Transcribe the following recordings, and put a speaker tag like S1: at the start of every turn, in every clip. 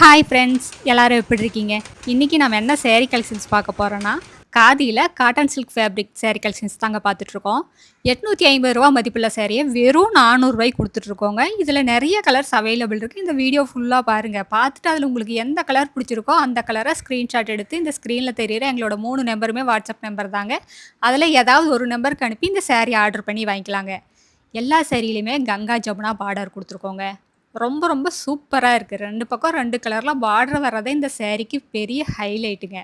S1: Hi friends, எல்லாரும் எப்படி இருக்கீங்க? இன்னைக்கு நம்ம என்ன சேரீ கலெக்ஷன்ஸ் பார்க்க போறோம்னா, காதியில cotton silk fabric sari collections தாங்க பார்த்துட்ருக்கோம். ரூ. 850 மதிப்புள்ள சேரீய வெறும் ரூ. 400 குடுத்துட்ருக்கோங்க. இதில நெறைய கலர்ஸ் அவைலபிள் இருக்கு. இந்த வீடியோ ஃபுல்லா பாருங்க. பார்த்துட்டு அதில உங்களுக்கு எந்த கலர் பிடிச்சிருக்கோ, அந்த கலர ஸ்க்ரீன்ஷாட் எடுத்து இந்த ஸ்க்ரீன்ல தெரியிற எங்களோட 3 நம்பருமே வாட்ஸ்அப் நம்பர் தாங்க. அதில ஏதாவது ஒரு நம்பருக்கு அனுப்பி இந்த சேரீ ஆர்டர் பண்ணி வாங்கிக்கலாங்க. எல்லா சேரீலயுமே கங்கா ஜமுனா பார்டர் குடுத்துருக்கோங்க. ரொம்ப ரொம்ப சூப்பரா இருக்கு. 2 பக்கம் 2 கலர்ல பார்டர் வர்றதே இந்த சாரீக்கு பெரிய ஹைலைட்டுங்க.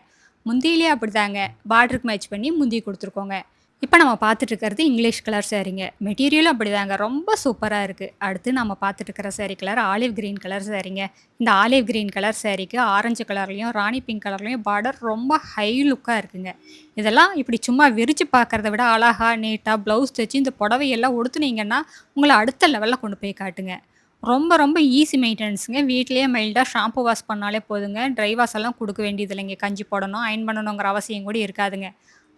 S1: முந்தியிலயே அப்படிதாங்க. பார்டருக்கு மேட்ச் பண்ணி முந்தி குடுத்துருக்கோங்க. இப்ப நம்ம பார்த்துட்டு இருக்கிறது இங்கிலீஷ் கலர் சாரீங்க. மெட்டீரியலும் அப்படிதாங்க. ரொம்ப சூப்பரா இருக்கு. அடுத்து நம்ம பார்த்துட்டு இருக்கிற sari colour olive green colour சாரீங்க. இந்த ஆலிவ் கிரீன் கலர் சாரீக்கு ஆரஞ்சு கலர்லயும், ராணி பிங்க் கலர்லயும் பார்டர் ரொம்ப ஹை லுக்கா இருக்குங்க. இதெல்லாம் இப்படி சும்மா விரிச்சு பார்க்கறத விட அழகா, நீட்டா ப்ளவுஸ் தச்சு இந்த புடவையெல்லாம் உடுத்துனீங்கன்னா, உங்கள அடுத்த லெவல்ல கொண்டு போய் காட்டுங்க. ரொம்ப ரொம்ப ஈஸி மெயின்டனன்ஸ்ங்க. வீட்லயே மைல்டா ஷாம்பு வாஷ் பண்ணாலே போதுங்க. ட்ரை வாஷ் எல்லாம் குடுக்க வேண்டியது இல்லைங்க. கஞ்சி போடணும், அயர்ன் பண்ணணுங்கிற அவசியம் கூட இருக்காதுங்க.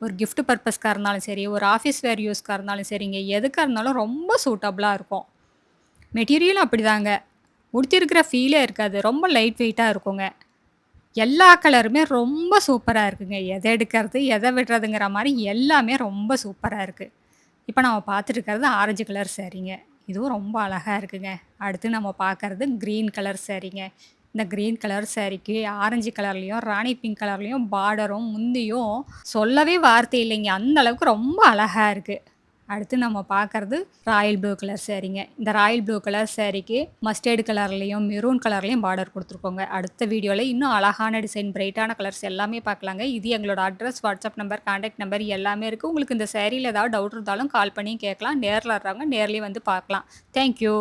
S1: ஒரு கிஃப்ட் பர்ப்பஸ்க்கா இருந்தாலும் சரி, ஒரு ஆஃபீஸ் வேர் யூஸ்க்கா இருந்தாலும் சரிங்க, எதுக்கா இருந்தாலும் ரொம்ப சூட்டபிளா இருக்கும். மெட்டீரியலும் அப்படிதாங்க. உடுத்தியிருக்கிற ஃபீலே இருக்காது. ரொம்ப லைட் வெயிட்டா இருக்குங்க. எல்லா கலருமே ரொம்ப சூப்பரா இருக்குங்க. எத எடுக்கறது, எத விடுறதுங்கிற மாரி எல்லாமே ரொம்ப சூப்பரா இருக்கு. இப்ப நம்ம பார்த்துட்டு இருக்கிறது ஆரஞ்சு கலர் சாரீங்க. இதுவும் ரொம்ப அழகா இருக்குங்க. அடுத்து நம்ம பார்க்கறது கிரீன் கலர் சாரீங்க. இந்த கிரீன் கலர் சாரீக்கு ஆரஞ்சு கலர்லயும், ராணி பிங்க் கலர்லயும் பார்டரும், முந்தியும் சொல்லவே வார்த்தை இல்லைங்க. அந்த அளவுக்கு ரொம்ப அழகா இருக்கு. அடுத்து நம்ம பார்க்கறது ராயல் ப்ளூ கலர் சாரீங்க. இந்த ராயல் ப்ளூ கலர் சாரீக்கு மஸ்டர்ட் கலர்லயும், மெரூன் கலர்லயும் பார்டர் குடுத்துருக்கோங்க. அடுத்த வீடியோல இன்னும் அழகான டிசைன், பிரைட்டான கலர்ஸ் எல்லாமே பார்க்கலாங்க. இது எங்களோட address, WhatsApp number, contact number எல்லாமே இருக்கு. உங்களுக்கு இந்த சாரீல ஏதாவது டவுட் இருந்தாலும் கால் பண்ணி கேட்கலாம். நேர்ல வர்றவங்க நேர்லயே வந்து பார்க்கலாம். Thank you.